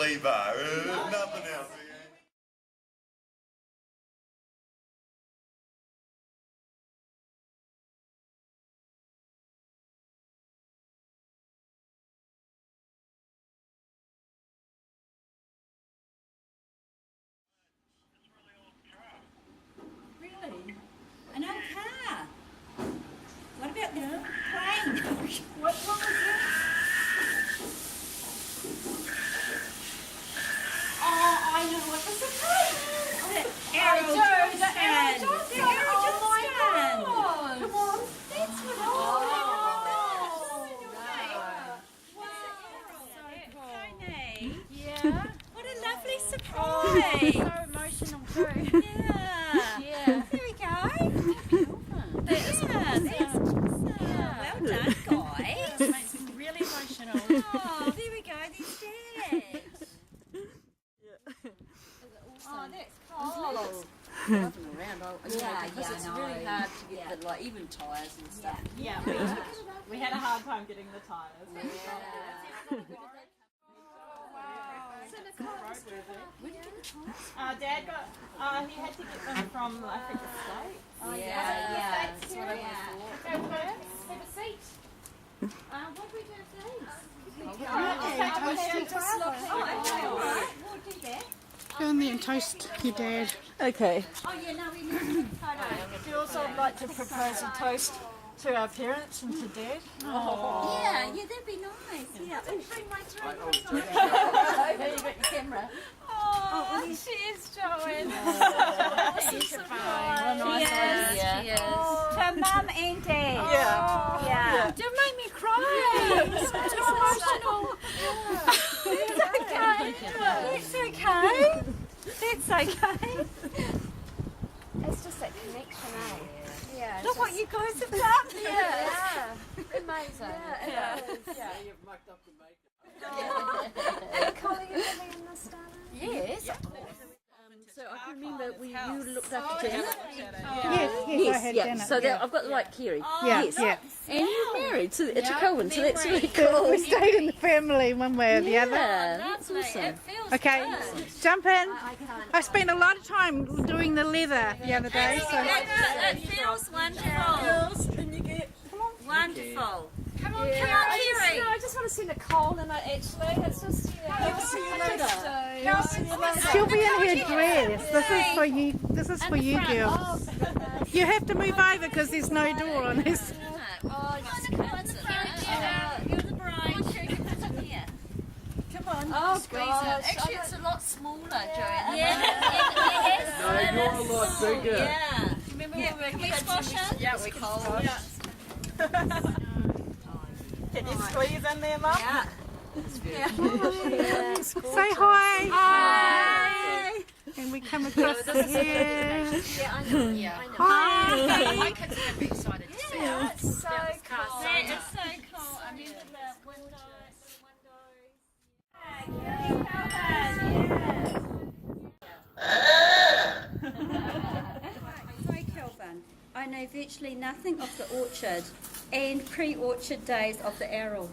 lever. Nothing else. Really? An old car? What about the plane? What was it? Oh, I know what was the plane. The Arrol Johnson. The Arrol Johnson. The Arrol Johnson. Oh my God. Come on. That's what I Yeah. What a lovely surprise. So emotional too. Yeah. There we go. That is awesome. That's awesome. Well done, guys. It makes me really emotional. Oh, there we go. There's Dad. Oh, that's cool. Driving around, because I it's know. really hard to get the, like, even tyres and stuff. Yeah, we had a hard time getting the tyres. Yeah. Where did you get the tyres? Dad got, he had to get them from, I think, the States. Oh, Yeah, that's what I thought. Go first, have a seat. What do we do with these? Oh, okay, all right. We'll do that. Go in there and toast your dad. Okay. Oh, yeah, no, we need to take a photo. we also like to propose a toast to our parents and to Dad. Yeah, that'd be nice. Yeah. Bring my drink. There you got your camera. Oh, cheers, Joanne. Cheers. To Mum and Dad. Yeah. Don't make me cry. It's so emotional. It's okay. That's okay. It's just that connection, eh? Yeah. Look what you guys have done. Yeah. Amazing. Yeah. You've mucked up the makeup. And Colin, you living in this, darling? Yes. So I can remember you looked after Janet. Yes, I had Janet. So that, I've got the right Kerry. Yes, yeah. And you're married to Kelvin, so that's really cool. We stayed in the family one way or the other. Yeah, that's awesome. Okay, jump in. I spent a lot of time doing the leather the other day. So. It feels wonderful. Can you get... Wonderful. Come on, Kerry. I just want to send a cold and actually it's just I'll see you later. I'll see you later. She'll be in her dress. This is for you. This is for you, girls. You have to move over because there's no door on this. Oh, you're the bride. Here. Come on. Oh, God. Actually, it's a lot smaller, Joanne. Yes. No, you're a lot bigger. Yeah. Remember Yeah, when can we we had squash it? Yeah, we cold. Can you squeeze in there, Mum? Yeah. Say hi. Hi. And we come across here. Yeah, I know. Yeah, I know. Hi. My kids are going to be excited to see Yeah, it. it's so cool. That It's so cool. I remember the windows. Hi, Kelvin. I know virtually nothing of the orchard and pre-orchard days of the Arrol.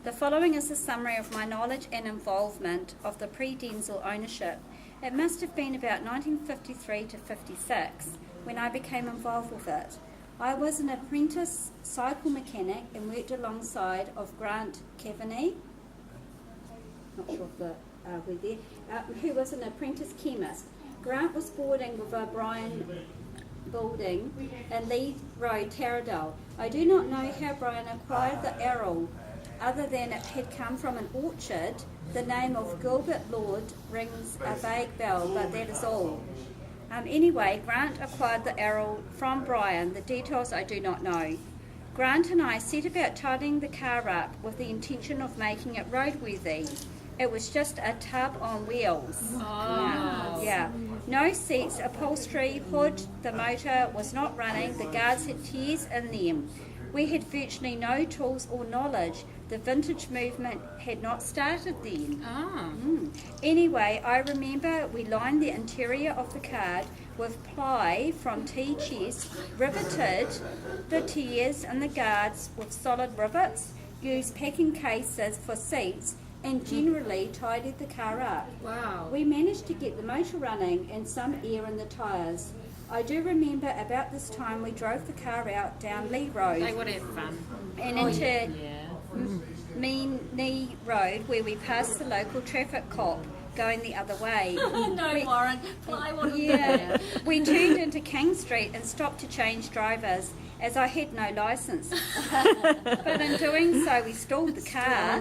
The following is a summary of my knowledge and involvement of the pre-Denzil ownership. It must have been about 1953 to 56 when I became involved with it. I was an apprentice cycle mechanic and worked alongside of Grant Kavanagh, not sure if we're there, who was an apprentice chemist. Grant was boarding with Brian Building in Lee Road, Taradale. I do not know how Brian acquired the Arrol, other than it had come from an orchard. The name of Gilbert Lord rings a vague bell, but that is all. Anyway, Grant acquired the Arrol from Brian. The details I do not know. Grant and I set about tidying the car up with the intention of making it roadworthy. It was just a tub on wheels. Oh. Yeah. No seats, upholstery, hood, the motor was not running, the guards had tears in them. We had virtually no tools or knowledge. The vintage movement had not started then. Anyway, I remember we lined the interior of the car with ply from T-chest, riveted the tiers and the guards with solid rivets, used packing cases for seats, and generally tidied the car up. Wow. We managed to get the motor running and some air in the tyres. I do remember about this time we drove the car out down Lee Road They would have fun. and into Mean Knee Road, where we passed the local traffic cop going the other way. No, Warren. Plywood. Yeah, we turned into King Street and stopped to change drivers, as I had no licence. But in doing so, we stalled the car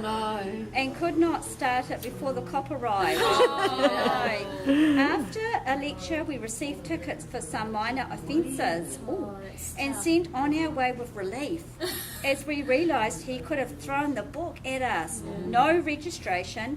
and could not start it before the cop arrived. No. After a lecture, we received tickets for some minor offences and sent on our way with relief, as we realised he could have thrown the book at us. No registration,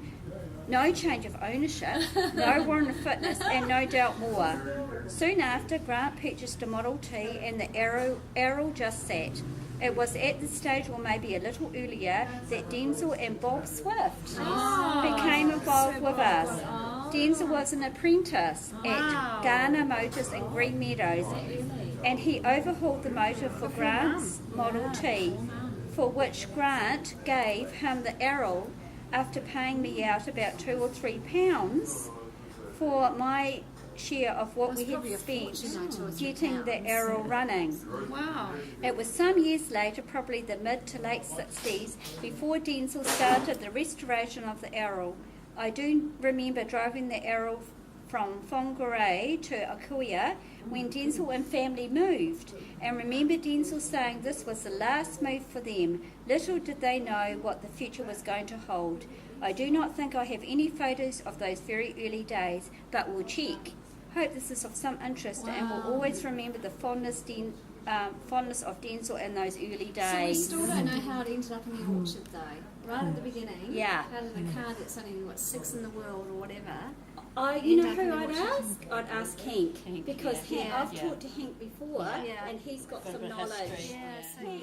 no change of ownership, no warrant of fitness, and no doubt more. Soon after, Grant purchased a Model T and the Arrol just sat. It was at this stage, or maybe a little earlier, that Denzil and Bob Swift became involved with us. Denzil was an apprentice at Garner Motors in Green Meadows, and he overhauled the motor for Grant's Model T, for which Grant gave him the Arrol after paying me out about £2 or £3 for my share of what we had spent getting the Arrol running. Wow. It was some years later, probably the mid to late 60s, before Denzil started the restoration of the Arrol. I do remember driving the Arrol from Whangarei to Akuia when Denzil and family moved, and remember Denzil saying this was the last move for them. Little did they know what the future was going to hold. I do not think I have any photos of those very early days, but we'll check. Hope this is of some interest, and we'll always remember the fondness of Denzil in those early So we days. still don't know how it ended up in the orchard, though. Right at the beginning. Yeah. How did a car that's only, what, 6 in the world or whatever? You know End up who in the I'd orchard? ask? I'd ask Hank, because I've talked to Hank before, Yeah. and he's got some knowledge. Yeah, so